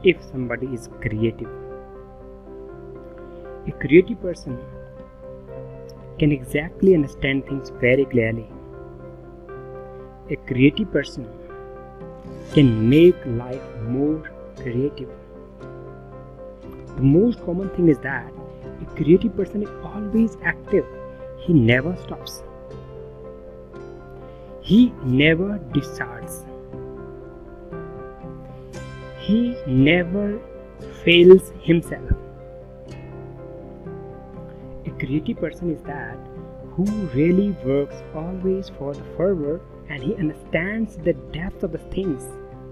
if somebody is creative. A creative person can exactly understand things very clearly. A creative person can make life more creative. The most common thing is that a creative person is always active. He never stops. He never discards. He never fails himself. A creative person is that who really works always for the fervor, and he understands the depth of the things,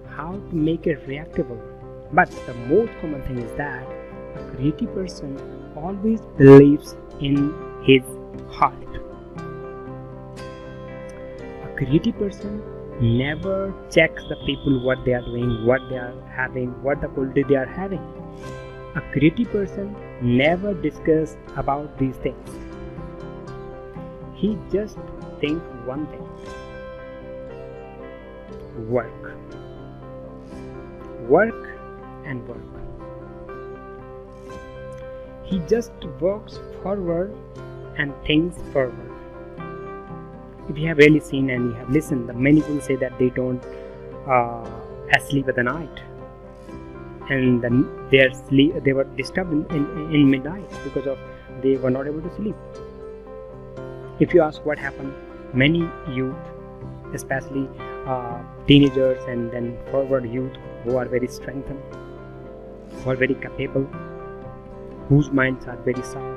how to make it reactable. But the most common thing is that a creative person always believes in his heart. A creative person never checks the people, what they are doing, what they are having, what the quality they are having. A creative person never discusses about these things. He just thinks one thing: work. Work and work. He just works forward and thinks forward. If you have really seen and you have listened, many people say that they don't sleep at the night, and then they were disturbed in midnight because of they were not able to sleep. If you ask what happened, many youth, especially teenagers and then forward youth who are very strengthened, who are very capable, whose minds are very sound.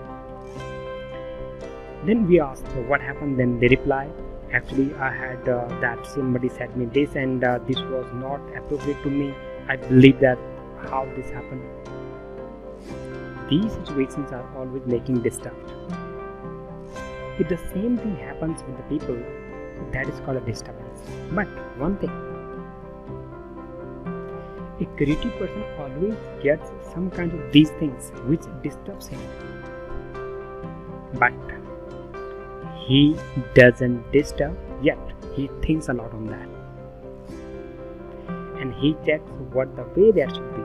Then we asked what happened. Then they reply, actually I had that somebody said me this, and this was not appropriate to me. I believe that how this happened. These situations are always making disturbed. If the same thing happens with the people, that is called a disturbance. But one thing, a creative person always gets some kind of these things which disturbs him, but he doesn't disturb yet. He thinks a lot on that, and he checks what the way there should be,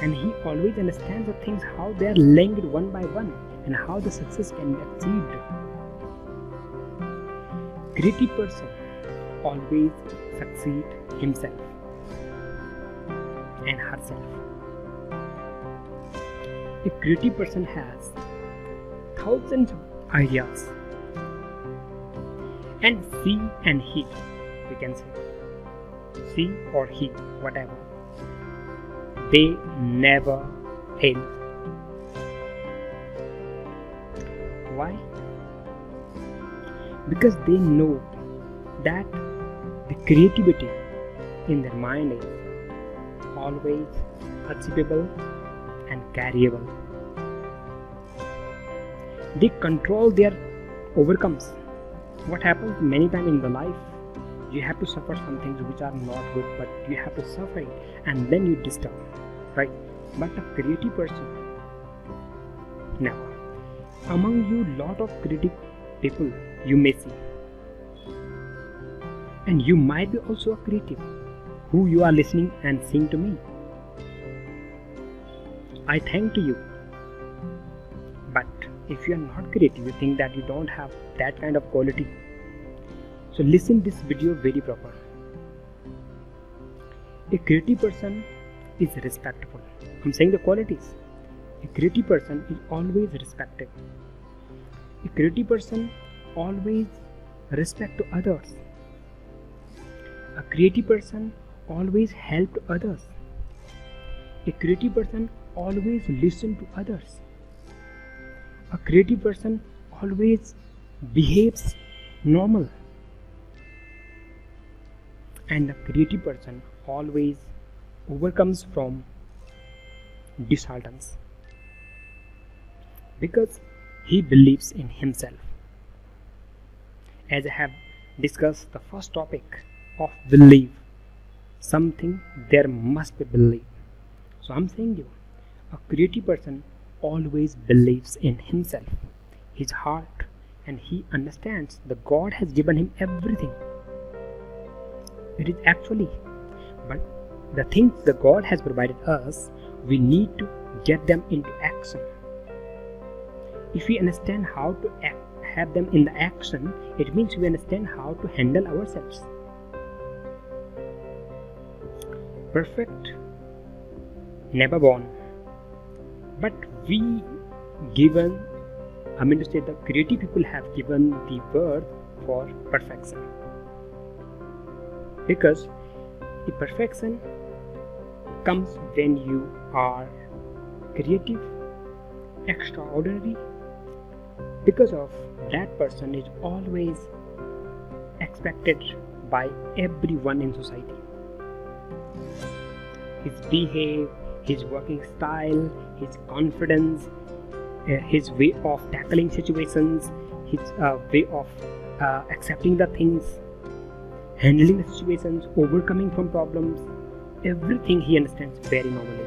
and he always understands the things, how they are linked one by one, and how the success can be achieved. Creative person always succeed himself and herself. A creative person has thousands of ideas, and she and he, we can say, she or he, whatever, they never fail. Why? Because they know that the creativity in their mind is always achievable and carryable. They control their overcomes. What happens many times in the life, you have to suffer some things which are not good, but you have to suffer it, and then you disturb, right? But a creative person, now among you lot of creative people you may see, and you might be also a creative who you are listening and seeing to me. I thank to you. But if you are not creative, you think that you don't have that kind of quality, so listen this video very proper. A creative person is respectful. I'm saying the qualities. A creative person is always respected. A creative person always respect to others. A creative person always help to others. A creative person always listen to others. A creative person always behaves normal. And a creative person always overcomes from disheartens, because he believes in himself. As I have discussed the first topic of belief, something there must be belief. So I'm saying you, a creative person always believes in himself, his heart, and he understands that God has given him everything. It is actually, but the things that God has provided us, we need to get them into action. If we understand how to have them in the action, it means we understand how to handle ourselves. Perfect, never born, but the creative people have given the word for perfection. Because the perfection comes when you are creative, extraordinary, because of that person is always expected by everyone in society. His behavior, his working style, his confidence, his way of tackling situations, his way of accepting the things, handling the situations, overcoming from problems, everything he understands very normally.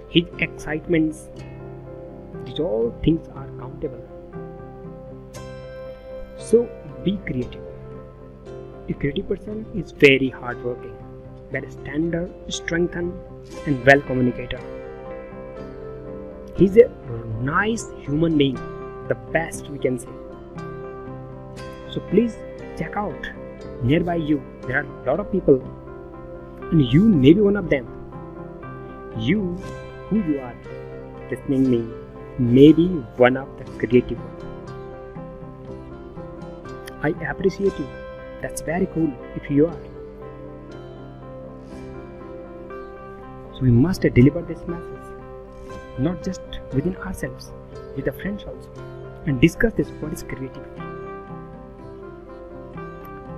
His excitements, these all things are countable. So be creative. A creative person is very hardworking, very standard, strengthened, and well communicator. He's a nice human being, the best we can say. So please check out nearby you. There are a lot of people, and you may be one of them. You, who you are, listening me, may be one of the creative ones. I appreciate you. That's very cool if you are. So we must deliver this message, not just within ourselves, with the friends also, and discuss this. What is creativity?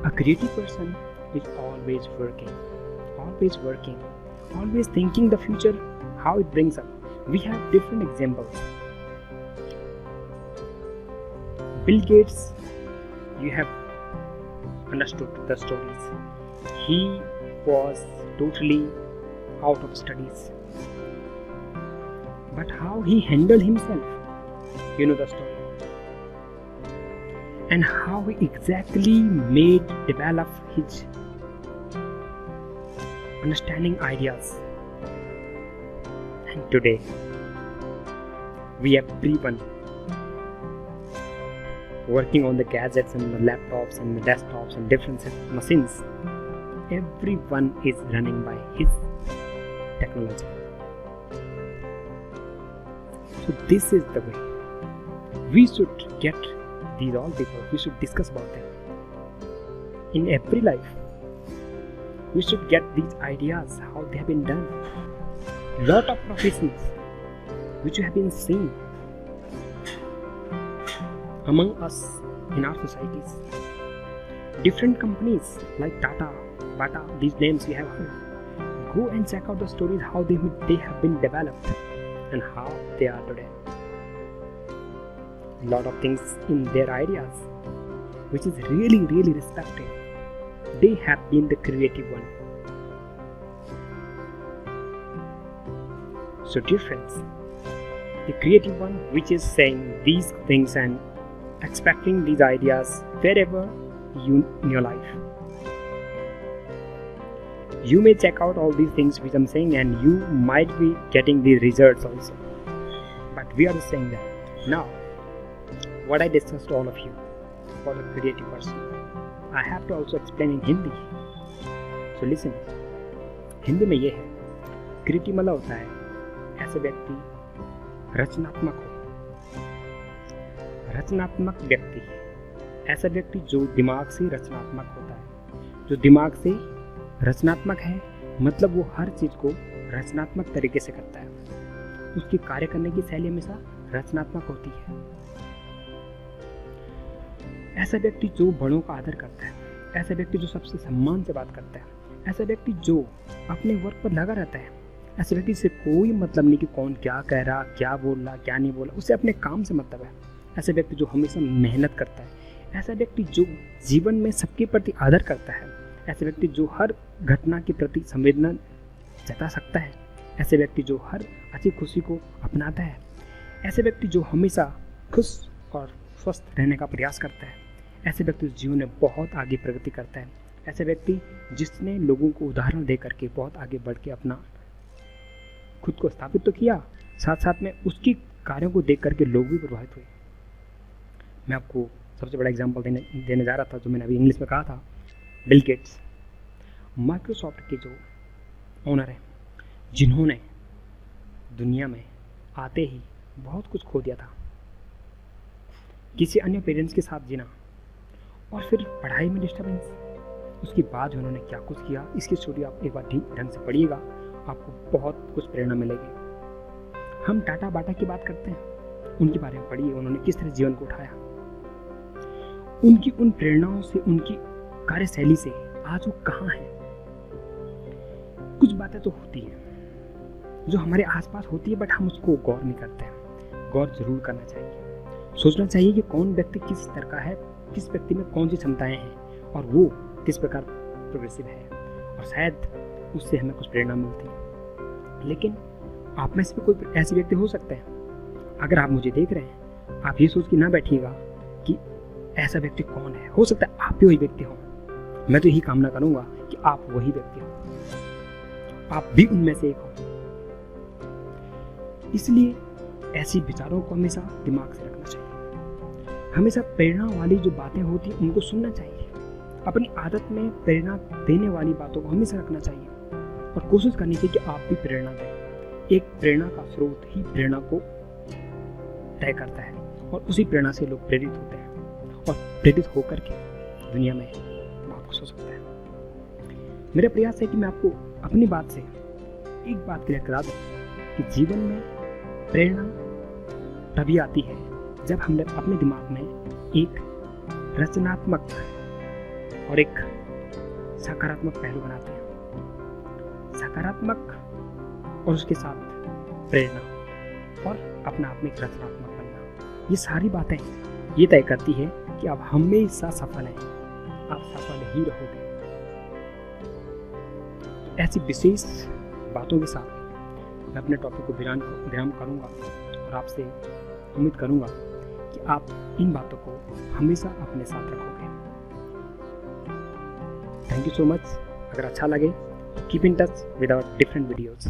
A creative person is always working, always thinking the future, how it brings up. We have different examples. Bill Gates, you have understood the stories. He was totally out of studies, but how he handled himself, you know the story, and how he exactly develop his understanding ideas. And today we have everyone working on the gadgets and the laptops and the desktops and different machines. Everyone is running by his technology. So this is the way we should get these all people. We should discuss about them in every life. We should get these ideas, how they have been done. Lot of professions which you have been seen among us in our societies. Different companies like Tata, Bata, these names we have heard. Go and check out the stories, how they have been developed and how they are today. A lot of things in their ideas, which is really, really respected. They have been the creative one. So dear friends, the creative one which is saying these things and expecting these ideas wherever you in your life. You may check out all these things which I'm saying, and you might be getting the results also. But we are just saying that now what I discussed to all of you for a creative person, I have to also explain in Hindi. So listen, Hindi में ये है, creative मतलब होता है ऐसे व्यक्ति रचनात्मक हो। रचनात्मक व्यक्ति ऐसा व्यक्ति जो दिमाग से रचनात्मक होता है। जो दिमाग से रचनात्मक है मतलब वो हर चीज को रचनात्मक तरीके से करता है। उसकी कार्य करने की शैली हमेशा रचनात्मक होती है। ऐसा व्यक्ति जो बड़ों का आदर करता है, ऐसा व्यक्ति जो सबसे सम्मान से बात करता है, ऐसा व्यक्ति जो अपने वर्क पर लगा रहता है, ऐसे व्यक्ति से कोई मतलब नहीं कि कौन क्या कह रहा, क्या बोल रहा, क्या नहीं बोला, उसे अपने काम से मतलब है। ऐसा व्यक्ति जो हमेशा मेहनत करता है, ऐसा व्यक्ति जो जीवन में सबके प्रति आदर करता है, ऐसे व्यक्ति जो हर घटना के प्रति संवेदना जता सकता है, ऐसे व्यक्ति जो हर अच्छी खुशी को अपनाता है, ऐसे व्यक्ति जो हमेशा खुश और स्वस्थ रहने का प्रयास करता है, ऐसे व्यक्ति जीवन में बहुत आगे प्रगति करता है, ऐसे व्यक्ति जिसने लोगों को उदाहरण दे करके बहुत आगे बढ़ के अपना खुद को स्थापित तो किया, साथ साथ में उसकी कार्यों को देख करके लोग भी प्रभावित हुए। मैं आपको सबसे बड़ा एग्जांपल देने जा रहा था, जो मैंने अभी इंग्लिश में कहा था, बिल गेट्स, माइक्रोसॉफ्ट के जो ओनर हैं, जिन्होंने दुनिया में आते ही बहुत कुछ खो दिया था, किसी अन्य पेरेंट्स के साथ जीना और फिर पढ़ाई में डिस्टर्बेंस, उसके बाद उन्होंने क्या कुछ किया, इसकी स्टोरी आप एक बार ठीक ढंग से पढ़िएगा, आपको बहुत कुछ प्रेरणा मिलेगी। हम टाटा बाटा की बात करते हैं, उनके बारे में पढ़िए, उन्होंने किस तरह जीवन को उठाया, उनकी उन प्रेरणाओं से, उनकी कार्यशैली से आज वो कहाँ हैं। कुछ बातें तो होती हैं जो हमारे आसपास होती है, बट हम उसको गौर नहीं करते हैं। गौर जरूर करना चाहिए, सोचना चाहिए कि कौन व्यक्ति किस तरह का है, किस व्यक्ति में कौन सी क्षमताएं हैं और वो किस प्रकार प्रोग्रेसिव है, और शायद उससे हमें कुछ प्रेरणा मिलती है। लेकिन आप में से भी कोई ऐसे व्यक्ति हो सकते हैं। अगर आप मुझे देख रहे हैं, आप ये सोच के ना बैठिएगा कि ऐसा व्यक्ति कौन है, हो सकता है आप भी वही व्यक्ति हो। मैं तो यही कामना करूंगा कि आप वही व्यक्ति हो, आप भी उनमें से एक हो। इसलिए ऐसी विचारों को हमेशा दिमाग से रखना चाहिए। हमेशा प्रेरणा वाली जो बातें होती हैं उनको सुनना चाहिए। अपनी आदत में प्रेरणा देने वाली बातों को हमेशा रखना चाहिए और कोशिश करनी चाहिए कि आप भी प्रेरणा दें। एक प्रेरणा का स्रोत ही प्रेरणा को तय करता है और उसी प्रेरणा से लोग प्रेरित होते हैं और प्रेरित होकर के दुनिया में बहुत कुछ हो सकता है। मेरा प्रयास है कि मैं आपको अपनी बात से एक बात क्लियर करा दूं कि जीवन में प्रेरणा तभी आती है जब हम अपने दिमाग में एक रचनात्मक और एक सकारात्मक पहलू बनाते हैं। सकारात्मक और उसके साथ प्रेरणा और अपना आप में एक रचनात्मक बनना, ये सारी बातें ये तय करती है कि आप हमेशा सफल हैं, आप सफल ही रहोगे। ऐसी विशेष बातों के साथ मैं अपने टॉपिक को विराम करूंगा और आपसे उम्मीद करूंगा कि आप इन बातों को हमेशा अपने साथ रखोगे। Thank you so much. अगर अच्छा लगे, keep in touch with our different videos.